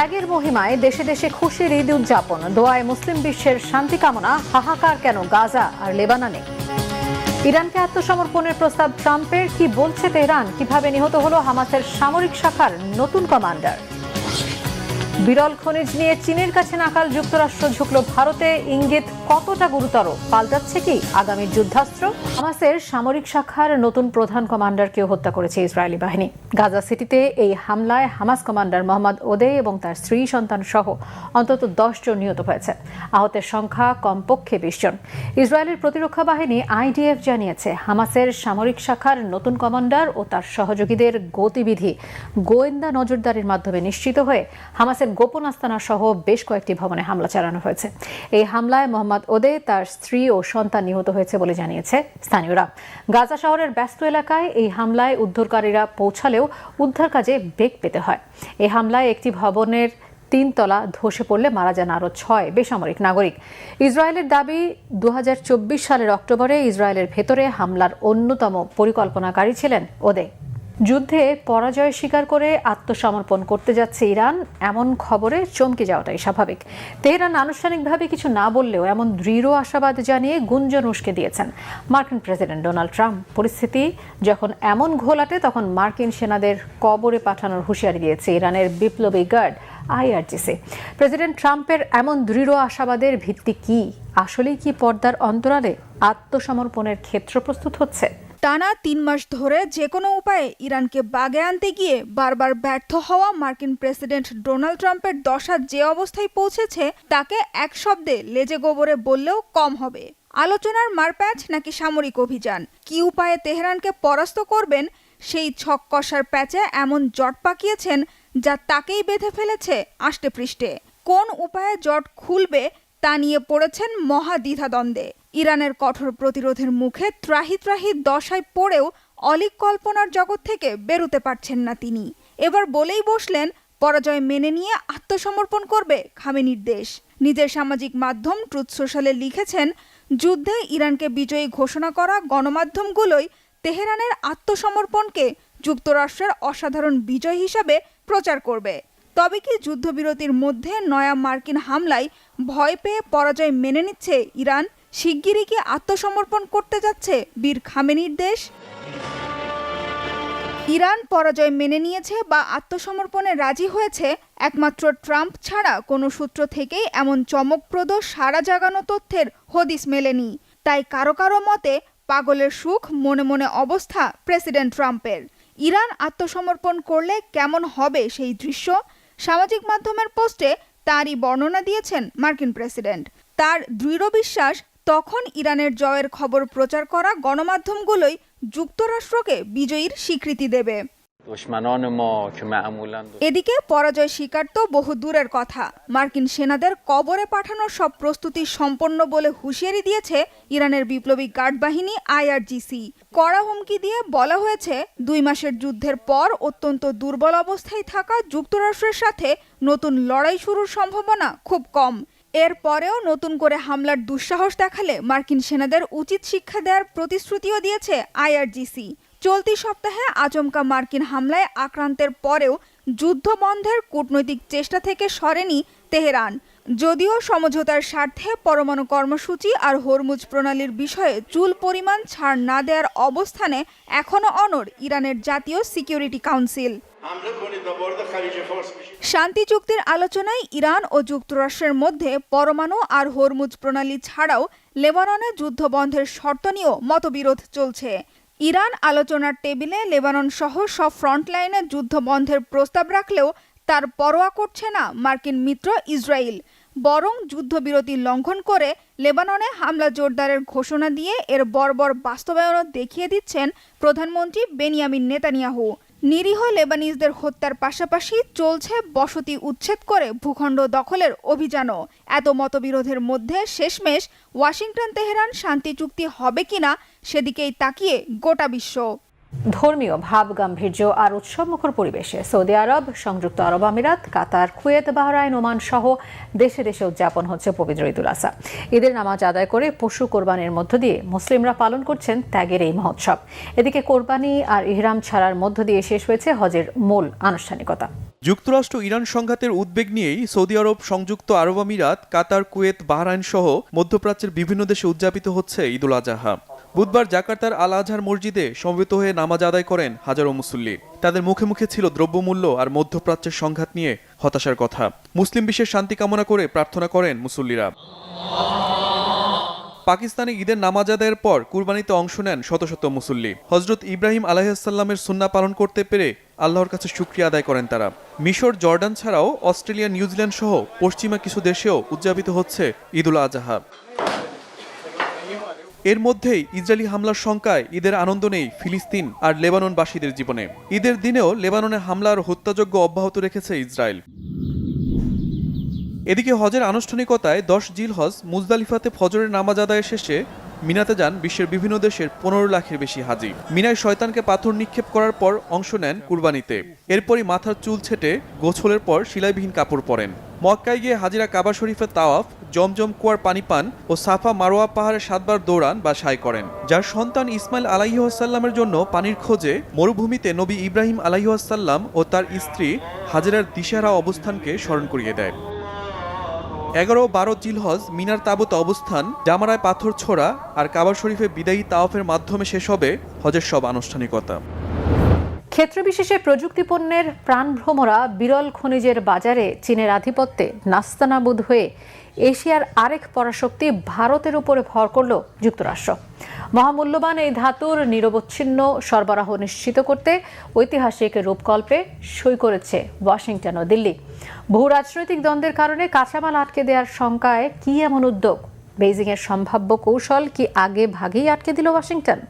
ত্যাগের মহিমায় দেশে দেশে খুশির ঈদ উদযাপন, দোয়ায় মুসলিম বিশ্বের শান্তি কামনা। হাহাকার কেন গাজা আর লেবাননে? ইরানকে আত্মসমর্পণের প্রস্তাব ট্রাম্পের, কি বলছে তেহরান? কিভাবে নিহত হলো হামাসের সামরিক শাখার নতুন কমান্ডার? বিরল খনিজ নিয়ে চীনের কাছে নাকাল যুক্তরাষ্ট্র ঝুঁকল ভারতে, ইঙ্গিত কতটা গুরুতর? পাল্টাচ্ছে কি আগামী যুদ্ধাস্ত্র? হামাসের সামরিক শাখার নতুন প্রধান কমান্ডারকেও হত্যা করেছে ইসরায়েলি বাহিনী। গাজা সিটিতে এই হামলায় হামাস কমান্ডার মোহাম্মদ ওদে এবং তার স্ত্রী সন্তান সহ অন্তত 10 জন নিহত হয়েছে। আহতের সংখ্যা কমপক্ষে 20 জন। ইসরায়েলের প্রতিরক্ষা বাহিনী IDF জানিয়েছে, হামাসের সামরিক শাখার নতুন কমান্ডার ও তার সহযোগীদের গতিবিধি গোয়েন্দা নজরদারির মাধ্যমে নিশ্চিত হয়ে হামাসের গোপন আস্তানা সহ বেশ কয়েকটি ভবনে হামলা চালানো হয়েছে। এই হামলায় মোহাম্মদ ওদে, তার স্ত্রী ও সন্তান নিহত হয়েছে বলে জানিয়েছে স্থানীয়রা। গাজা শহরের ব্যস্ত এলাকায় এই হামলায় উদ্ধারকারীরা পৌঁছালেও উদ্ধার কাজে বেগ পেতে হয়। এই হামলায় একটি ভবনের 3 তলা ধসে পড়লে মারা যান আরও 6 বেসামরিক নাগরিক। ইসরায়েলের দাবি, 2024 সালের অক্টোবরে ইসরায়েলের ভেতরে হামলার অন্যতম পরিকল্পনাকারী ছিলেন ওদে। যুদ্ধে পরাজয় স্বীকার করে আত্মসমর্পণ করতে যাচ্ছে ইরান, এমন খবরে চমকে যাওয়াটাই স্বাভাবিক। তেহরান আনুষ্ঠানিকভাবে কিছু না বললেও এমন দৃঢ় আশাবাদ জানিয়ে গুঞ্জন উস্কে দিয়েছেন মার্কিন প্রেসিডেন্ট ডোনাল্ড ট্রাম্প। পরিস্থিতি যখন এমন ঘোলাটে, তখন মার্কিন সেনাদের কবরে পাঠানোর হুঁশিয়ারি দিয়েছে ইরানের বিপ্লবী গার্ড IRGC। প্রেসিডেন্ট ট্রাম্পের এমন দৃঢ় আশাবাদের ভিত্তি কি? আসলেই কি পর্দার অন্তরালে আত্মসমর্পণের ক্ষেত্র প্রস্তুত হচ্ছে? টানা 3 মাস ধরে যে কোনো উপায়ে ইরানকে বাগে আনতে গিয়ে বারবার ব্যর্থ হওয়া মার্কিন প্রেসিডেন্ট ডোনাল্ড ট্রাম্পের দশা যে অবস্থায় পৌঁছেছে, তাকে এক শব্দে লেজে গোবরে বললেও কম হবে। আলোচনার মারপ্যাচ নাকি সামরিক অভিযান? কি উপায়ে তেহরানকে পরাস্ত করবেন, সেই ছক কষার প্যাচে এমন জট পাকিয়েছেন যা তাকেই বেঁধে ফেলেছে আষ্টে পৃষ্ঠে। কোন উপায়ে জট খুলবে তা নিয়ে পড়েছেন মহা দ্বিধাদ্বন্দ্বে। ইরানের কঠোর প্রতিরোধের মুখে ত্রাহি ত্রাহি দশায় পড়েও অলীক কল্পনার জগৎ থেকে বেরোতে পারছেন না তিনি। এবার বলেই বসলেন, পরাজয় মেনে নিয়ে আত্মসমর্পণ করবে খামেনির দেশ। নিজের সামাজিক মাধ্যম ট্রুথ সোশ্যালে লিখেছেন, যুদ্ধে ইরানকে বিজয়ী ঘোষণা করা গণমাধ্যমগুলোই তেহরানের আত্মসমর্পণকে যুক্তরাষ্ট্রের অসাধারণ বিজয় হিসাবে প্রচার করবে। তবে কি যুদ্ধবিরতির মধ্যে নয়া মার্কিন হামলায় ভয় পেয়ে পরাজয় মেনে নিচ্ছে ইরান? শিগগিরই কি আত্মসমর্পণ করতে যাচ্ছে বীর খামেনির দেশ? ইরান পরাজয় মেনে নিয়েছে বা আত্মসমর্পণে রাজি হয়েছে একমাত্র ট্রাম্প ছাড়া কোনো সূত্র থেকেই এমন চমকপ্রদ সাড়া জাগানো তথ্যের হদিস মেলেনি। তাই কারো কারো মতে পাগলের সুখ মনে মনে অবস্থা প্রেসিডেন্ট ট্রাম্পের। ইরান আত্মসমর্পণ করলে কেমন হবে সেই দৃশ্য? সামাজিক মাধ্যমের পোস্টে তারই বর্ণনা দিয়েছেন মার্কিন প্রেসিডেন্ট। তার দৃঢ় বিশ্বাস, তখন ইরানের জয়ের খবর প্রচার করা গণমাধ্যমগুলোই যুক্তরাষ্ট্রকে বিজয়ীর স্বীকৃতি দেবে। এদিকে পরাজয় স্বীকার তো বহু দূরের কথা, মার্কিন সেনাদের কবরে পাঠানোর সব প্রস্তুতি সম্পন্ন বলে হুঁশিয়ারি দিয়েছে ইরানের বিপ্লবী গার্ড বাহিনী IRGC। কড়া হুমকি দিয়ে বলা হয়েছে, 2 মাসের যুদ্ধের পর অত্যন্ত দুর্বল অবস্থায় থাকা যুক্তরাষ্ট্রের সাথে নতুন লড়াই শুরুর সম্ভাবনা খুব কম। এরপরেও নতুন করে হামলার দুঃসাহস দেখালে মার্কিন সেনাদের উচিত শিক্ষা দেওয়ার প্রতিশ্রুতিও দিয়েছে IRGC। চলতি সপ্তাহে আচমকা মার্কিন হামলায় আক্রান্তের পরেও যুদ্ধ বন্ধের কূটনৈতিক চেষ্টা থেকে সরেনি তেহরান। যদিও সমঝোতার স্বার্থে পরমাণু কর্মসূচি আর হরমুজ প্রণালীর বিষয়ে চুল পরিমাণ ছাড় না দেওয়ার অবস্থানে এখনও অনড় ইরানের জাতীয় সিকিউরিটি কাউন্সিল। শান্তি চুক্তির আলোচনায় ইরান ও যুক্তরাষ্ট্রের মধ্যে পরমাণু আর হরমুজ প্রণালী ছাড়াও লেবাননে যুদ্ধবন্ধের শর্ত নিয়েও মতবিরোধ চলছে। ইরান আলোচনার টেবিলে লেবানন সহ সব ফ্রন্টলাইনে যুদ্ধ বন্ধের প্রস্তাব রাখলেও তার পরোয়া করছে না মার্কিন মিত্র ইসরায়েল। বরং যুদ্ধবিরতি লঙ্ঘন করে লেবাননে হামলা জোরদারের ঘোষণা দিয়ে এর বর্বর বাস্তবায়নও দেখিয়ে দিচ্ছেন প্রধানমন্ত্রী বেনিয়ামিন নেতানিয়াহু। নিরীহ লেবানিজদের হত্যার পাশাপাশি চলছে বসতি উচ্ছেদ করে ভূখণ্ড দখলের অভিযানও। এত মতবিরোধের মধ্যে শেষমেশ ওয়াশিংটন তেহরান শান্তি চুক্তি হবে কিনা সেদিকেই তাকিয়ে গোটা বিশ্ব। ধর্মীয় ভাব গাম্ভীর্য আর উৎসবমুখর পরিবেশে সৌদি আরব, সংযুক্ত আরব আমিরাত, কাতার, কুয়েত, বাহরাইন, ওমান সহ দেশে দেশে উদযাপন হচ্ছে পবিত্র ঈদুল আজহা। ঈদের নামাজ আদায় করে পশু কোরবানির মধ্য দিয়ে মুসলিমরা পালন করছেন ত্যাগের এই মহোৎসব। এদিকে কোরবানি আর ইহরাম ছাড়ার মধ্য দিয়ে শেষ হয়েছে হজের মূল আনুষ্ঠানিকতা। যুক্তরাষ্ট্র ইরান সংঘাতের উদ্বেগ নিয়েই সৌদি আরব, সংযুক্ত আরব আমিরাত, কাতার, কুয়েত, বাহরাইন সহ মধ্যপ্রাচ্যের বিভিন্ন দেশে উদযাপিত হচ্ছে ঈদুল আজহা। বুধবার জাকার্তার আল আজহার মসজিদে সমবেত হয়ে নামাজ আদায় করেন হাজারো মুসল্লি। তাদের মুখে মুখে ছিল দ্রব্যমূল্য আর মধ্যপ্রাচ্যের সংঘাত নিয়ে হতাশার কথা। মুসলিম বিশ্বের শান্তি কামনা করে প্রার্থনা করেন মুসল্লিরা। পাকিস্তানে ঈদের নামাজ আদায়ের পর কুরবানিতে অংশ নেন শত শত মুসল্লি। হযরত ইব্রাহিম আলাইহিসসালামের সুন্নাহ পালন করতে পেরে আল্লাহর কাছে শুকরিয়া আদায় করেন তারা। মিশর, জর্ডান ছাড়াও অস্ট্রেলিয়া, নিউজিল্যান্ড সহ পশ্চিমা কিছু দেশেও উদযাপিত হচ্ছে ঈদুল আজহা। এর মধ্যেই ইসরায়েলি হামলার শঙ্কায় ঈদের আনন্দ নেই ফিলিস্তিন আর লেবাননবাসীদের জীবনে। ঈদের দিনেও লেবাননে হামলার হত্যাযজ্ঞ অব্যাহত রেখেছে ইসরায়েল। এদিকে হজের আনুষ্ঠানিকতায় 10 জিলহজ মুজদালিফাতে ফজরের নামাজ আদায়ের শেষে মিনাতে যান বিশ্বের বিভিন্ন দেশের 15 লাখের বেশি হাজি। মিনায় শয়তানকে পাথর নিক্ষেপ করার পর অংশ নেন কুরবানিতে। এরপরই মাথার চুল ছেটে গোছলের পর সেলাইবিহীন কাপড় পরেন। মক্কায় গিয়ে হাজিরা কাবা শরীফের তাওয়াফ, জমজম কুয়ার পানি পান ও সাফা মারোয়া পাহাড়ে 7 বার দৌড়ান বা সাই করেন। যার সন্তান ইসমাইল আলাইহিসসালামের জন্য পানির খোঁজে মরুভূমিতে নবী ইব্রাহিম আলাইহিসসালাম ও তার স্ত্রী হাজেরার দিশেহারা অবস্থানকে স্মরণ করিয়ে দেয়। 11 ও 12 জিলহজ মিনার তাঁবুতে অবস্থান, জামারায় পাথর ছোড়া আর কাবা শরীফে বিদায়ী তাওয়াফের মাধ্যমে শেষ হবে হজের সব আনুষ্ঠানিকতা। ক্ষেত্রবিশেষে প্রযুক্তি পণ্যের প্রাণভ্রমরা বিরল খনিজের বাজারে চীনের আধিপত্যে নাস্তানাবুদ হয়ে এশিয়ার আরেক পরাশক্তি ভারতের উপরে ভর করল যুক্তরাষ্ট্র। মহামূল্যবান এই ধাতুর নিরবচ্ছিন্ন সরবরাহ নিশ্চিত করতে ঐতিহাসিক রূপকল্পে সই করেছে ওয়াশিংটন ও দিল্লি। বহু রাজনৈতিক দ্বন্দ্বের কারণে কাঁচামাল আটকে দেওয়ার শঙ্কায় কি এমন উদ্যোগ? বেইজিংয়ের সম্ভাব্য কৌশল কি আগে ভাগেই আটকে দিল ওয়াশিংটন?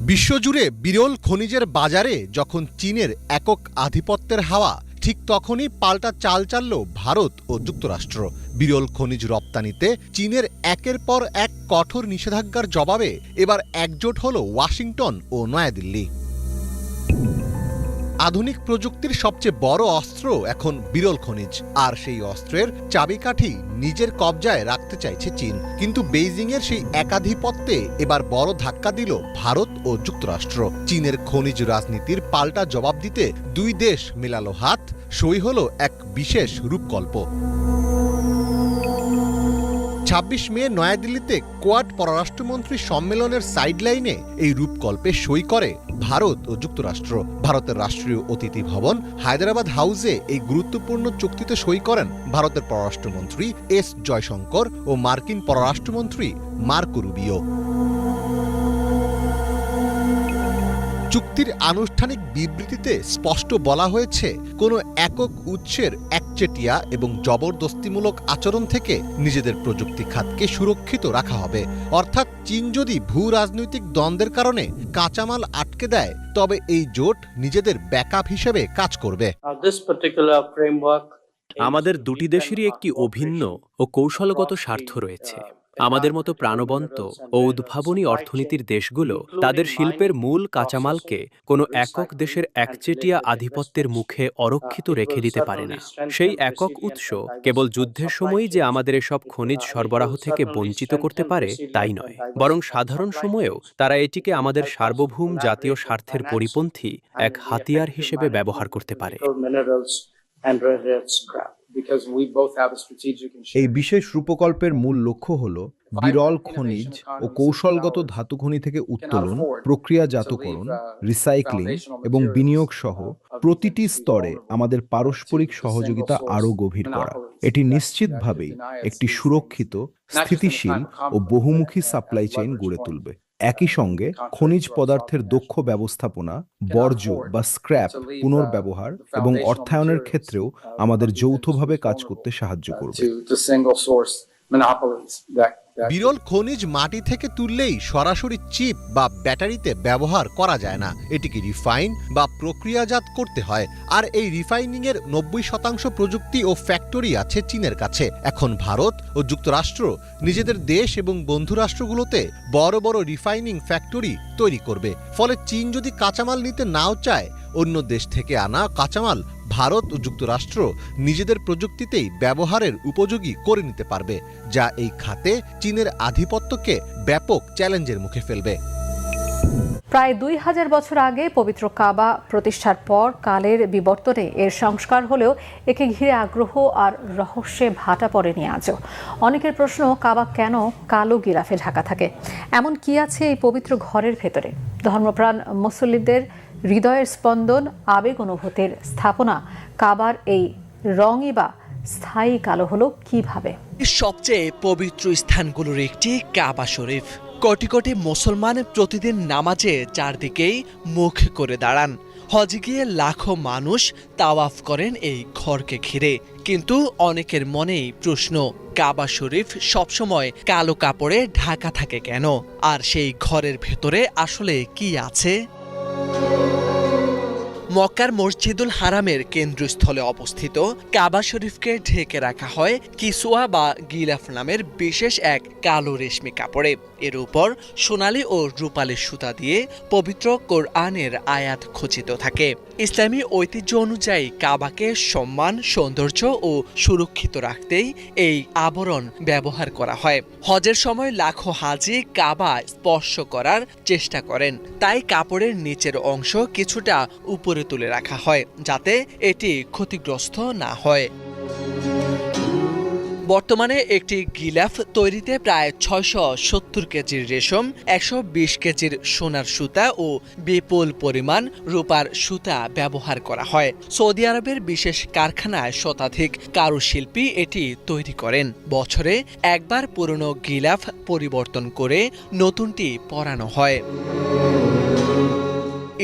বিশ্বজুড়ে বিরল খনিজের বাজারে যখন চীনের একক আধিপত্যের হাওয়া, ঠিক তখনই পাল্টা চাল চালল ভারত ও যুক্তরাষ্ট্র। বিরল খনিজ রপ্তানিতে চীনের একের পর এক কঠোর নিষেধাজ্ঞার জবাবে এবার একজোট হল ওয়াশিংটন ও নয়াদিল্লি। আধুনিক প্রযুক্তির সবচেয়ে বড় অস্ত্র এখন বিরল খনিজ, আর সেই অস্ত্রের চাবিকাঠি নিজের কবজায় রাখতে চাইছে চীন। কিন্তু বেইজিংয়ের সেই একাধিপত্যে এবার বড় ধাক্কা দিল ভারত ও যুক্তরাষ্ট্র। চীনের খনিজ রাজনীতির পাল্টা জবাব দিতে দুই দেশ মেলালো হাত, সই হল এক বিশেষ রূপকল্প। 26 মে নয়াদিল্লিতে কোয়াড পররাষ্ট্রমন্ত্রী সম্মেলনের সাইডলাইনে এই রূপকল্পে সই করে ভারত ও যুক্তরাষ্ট্র। ভারতের রাষ্ট্রীয় অতিথি ভবন হায়দ্রাবাদ হাউসে এই গুরুত্বপূর্ণ চুক্তিতে সই করেন ভারতের পররাষ্ট্রমন্ত্রী এস জয়শঙ্কর ও মার্কিন পররাষ্ট্রমন্ত্রী মার্কো রুবিও। চুক্তির আনুষ্ঠানিক বিবৃতিতে স্পষ্ট বলা হয়েছে, কোনো একক উৎসের একচেটিয়া এবং জবরদস্তিমূলক আচরণ থেকে নিজেদের প্রযুক্তি খাতকে সুরক্ষিত রাখা হবে। অর্থাৎ চীন যদি ভূ রাজনৈতিক দ্বন্দ্বের কারণে কাঁচামাল আটকে দেয়, তবে এই জোট নিজেদের ব্যাকআপ হিসেবে কাজ করবে। আমাদের দুটি দেশেরই একটি অভিন্ন ও কৌশলগত স্বার্থ রয়েছে। আমাদের মতো প্রাণবন্ত ও উদ্ভাবনী অর্থনীতির দেশগুলো তাদের শিল্পের মূল কাঁচামালকে কোনো একক দেশের একচেটিয়া আধিপত্যের মুখে অরক্ষিত রেখে দিতে পারে না। সেই একক উৎস কেবল যুদ্ধের সময়ই যে আমাদের এসব খনিজ সরবরাহ থেকে বঞ্চিত করতে পারে তাই নয়, বরং সাধারণ সময়েও তারা এটিকে আমাদের সার্বভৌম জাতীয় স্বার্থের পরিপন্থী এক হাতিয়ার হিসেবে ব্যবহার করতে পারে। এই বিশেষ রূপকল্পের মূল লক্ষ্য হল বিরল খনিজ ও কৌশলগত ধাতু খনি থেকে উত্তোলন, প্রক্রিয়াজাতকরণ, রিসাইক্লিং এবং বিনিয়োগ সহ প্রতিটি স্তরে আমাদের পারস্পরিক সহযোগিতা আরও গভীর করা। এটি নিশ্চিতভাবেই একটি সুরক্ষিত, স্থিতিশীল ও বহুমুখী সাপ্লাই চেইন গড়ে তুলবে। একই সঙ্গে খনিজ পদার্থের দক্ষ ব্যবস্থাপনা, বর্জ্য বা স্ক্র্যাপ পুনর্ব্যবহার এবং অর্থায়নের ক্ষেত্রেও আমাদের যৌথভাবে কাজ করতে সাহায্য করবে। বিরল খনিজ মাটি থেকে তুললেই সরাসরি চিপ বা ব্যাটারিতে ব্যবহার করা যায় না, এটিকে রিফাইন বা প্রক্রিয়াজাত করতে হয়। আর এই রিফাইনিংয়ের 90% প্রযুক্তি ও ফ্যাক্টরি আছে চীনের কাছে। এখন ভারত ও যুক্তরাষ্ট্র নিজেদের দেশ এবং বন্ধু রাষ্ট্রগুলোতে বড় বড় রিফাইনিং ফ্যাক্টরি তৈরি করবে। ফলে চীন যদি কাঁচামাল নিতে নাও চায়, অন্য দেশ থেকে আনা কাঁচামাল ভারত ও যুক্তরাষ্ট্র নিজেদের প্রযুক্তিতেই ব্যবহারের উপযোগী করে নিতে পারবে, যা এই খাতে চীনের আধিপত্যকে ব্যাপক চ্যালেঞ্জের মুখে ফেলবে। প্রায় 2000 বছর আগে পবিত্র কাবা প্রতিষ্ঠার পর কালের বিবর্তনে এর সংস্কার হলেও একে ঘিরে আগ্রহ আর রহস্যে ভাটা পড়েনি আজও। অনেকের প্রশ্ন, কাবা কেন কালো গিলাফে ঢাকা থাকে? এমন কি আছে এই পবিত্র ঘরের ভেতরে? ধর্মপ্রাণ মুসল্লিদের হৃদয়ের স্পন্দন, আবেগ অনুভূতির স্থাপনা কাবার এই রঙই বা স্থায়ী কালো হলো কিভাবে? সবচেয়ে পবিত্র স্থানগুলোর একটি কাবা শরীফ। কোটি কোটি মুসলমান প্রতিদিন নামাজে চারদিকেই মুখ করে দাঁড়ান। হজে গিয়ে লাখো মানুষ তাওয়াফ করেন এই ঘরকে ঘিরে। কিন্তু অনেকের মনেই প্রশ্ন, কাবা শরীফ সবসময় কালো কাপড়ে ঢাকা থাকে কেন? আর সেই ঘরের ভেতরে আসলে কি আছে? মক্কার মসজিদুল হারামের কেন্দ্রস্থলে অবস্থিত কাবা শরীফকে ঢেকে রাখা হয় কিসওয়া বা গিলাফ নামের বিশেষ এক কালো রেশমি কাপড়ে। এর উপর সোনালী ও রূপালী সুতা দিয়ে পবিত্র কোরআনের আয়াত খচিত থাকে। ইসলামী ঐতিহ্য অনুযায়ী কাবাকে সম্মান, সৌন্দর্য ও সুরক্ষিত রাখতেই এই আবরণ ব্যবহার করা হয়। হজের সময় লাখো হাজি কাবা স্পর্শ করার চেষ্টা করেন, তাই কাপড়ের নিচের অংশ কিছুটা উপরে তুলে রাখা হয় যাতে এটি ক্ষতিগ্রস্ত না হয়। বর্তমানে একটি গিলাফ তৈরিতে প্রায় 670 কেজির রেশম, 120 কেজির সোনার সুতা ও বিপুল পরিমাণ রূপার সুতা ব্যবহার করা হয়। সৌদি আরবের বিশেষ কারখানায় শতাধিক কারুশিল্পী এটি তৈরি করেন। বছরে একবার পুরনো গিলাফ পরিবর্তন করে নতুনটি পরানো হয়।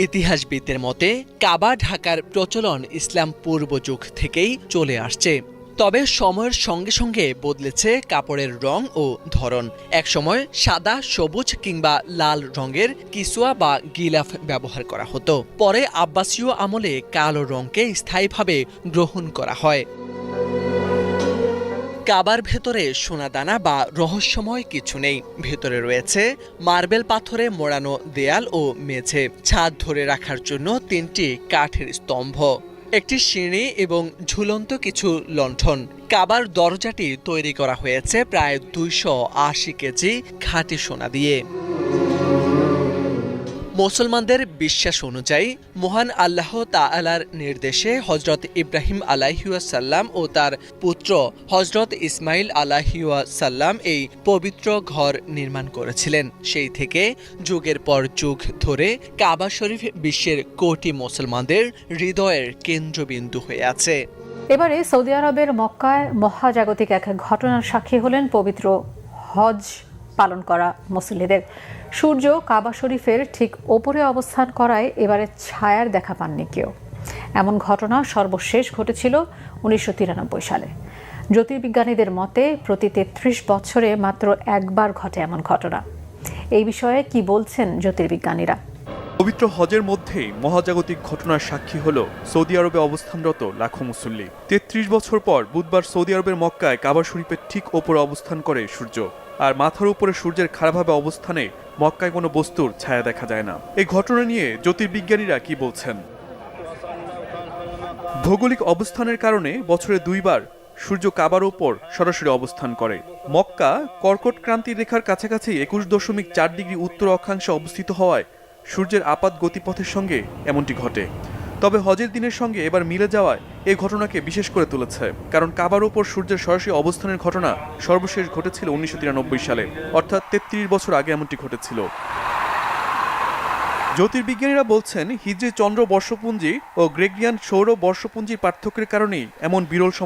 ইতিহাসবিদদের মতে কাবা ঢাকার প্রচলন ইসলাম পূর্ব যুগ থেকেই চলে আসছে। তবে সময়ের সঙ্গে সঙ্গে বদলেছে কাপড়ের রং ও ধরন। একসময় সাদা, সবুজ কিংবা লাল রঙের কিসওয়া বা গিলাফ ব্যবহার করা হতো। পরে আব্বাসীয় আমলে কালো রঙকে স্থায়ীভাবে গ্রহণ করা হয়। কাবার ভেতরে সোনাদানা বা রহস্যময় কিছু নেই। ভেতরে রয়েছে মার্বেল পাথরে মোড়ানো দেয়াল ও মেঝে, ছাদ ধরে রাখার জন্য 3টি কাঠের স্তম্ভ, একটি সিঁড়ি এবং ঝুলন্ত কিছু লণ্ঠন। কাবার দরজাটি তৈরি করা হয়েছে প্রায় 280 কেজি খাঁটি সোনা দিয়ে। মুসলমানদের বিশ্বাস অনুযায়ী মহান আল্লাহ তাআলার নির্দেশে হযরত ইব্রাহিম আলাইহিসসালাম ও তার পুত্র হযরত ইসমাইল আলাইহিসসালাম এই পবিত্র ঘর নির্মাণ করেছিলেন। সেই থেকে যুগের পর যুগ ধরে কাবা শরীফ বিশ্বের কোটি মুসলমানদের হৃদয়ের কেন্দ্রবিন্দু হয়ে আছে। এবারে সৌদি আরবের মক্কায় মহাজাগতিক এক ঘটনার সাক্ষী হলেন পবিত্র হজ পালন করা মুসল্লিদের। সূর্য কাবা শরীফের ঠিক ওপরে অবস্থান করায় এবারে ছায়ার দেখা পাননি কেউ। এমন ঘটনা সর্বশেষ ঘটেছিল 1993 সালে। জ্যোতির্বিজ্ঞানীদের মতে প্রতি 33 বছরে মাত্র একবার ঘটে এমন ঘটনা। এই বিষয়ে কি বলছেন জ্যোতির্বিজ্ঞানীরা? পবিত্র হজের মধ্যেই মহাজাগতিক ঘটনার সাক্ষী হল সৌদি আরবে অবস্থানরত লাখো মুসল্লি। 33 বছর পর বুধবার সৌদি আরবের মক্কায় কাবা শরীফের ঠিক ওপরে অবস্থান করে সূর্য। আর মাথার উপরে সূর্যের খারাপভাবে অবস্থানে মক্কায় কোনো বস্তুর ছায়া দেখা যায় না। এই ঘটনা নিয়ে জ্যোতির্বিজ্ঞানীরা কি বলছেন? ভৌগোলিক অবস্থানের কারণে বছরে 2 বার সূর্য কাবার ওপর সরাসরি অবস্থান করে। মক্কা কর্কট ক্রান্তি রেখার কাছাকাছি 21.4 ডিগ্রি উত্তর অক্ষাংশে অবস্থিত হওয়ায় সূর্যের আপাত গতিপথের সঙ্গে এমনটি ঘটে। তবে হজের দিনের সঙ্গে এবার মিলে যাওয়ায় এই ঘটনাকে বিশেষ করে তুলেছে, কারণ কাবার ওপর সূর্যের সরাসরি অবস্থানের ঘটনা সর্বশেষ ঘটেছিল 1993 সালে, অর্থাৎ 33 বছর আগে এমনটি ঘটেছিল। জ্যোতির্বিজ্ঞানীরা বলছেন হিজরি চন্দ্র বর্ষপুঞ্জি ও গ্রেগরিয়ান সৌর বর্ষপুঞ্জির পার্থক্যের কারণেই এমন বিরল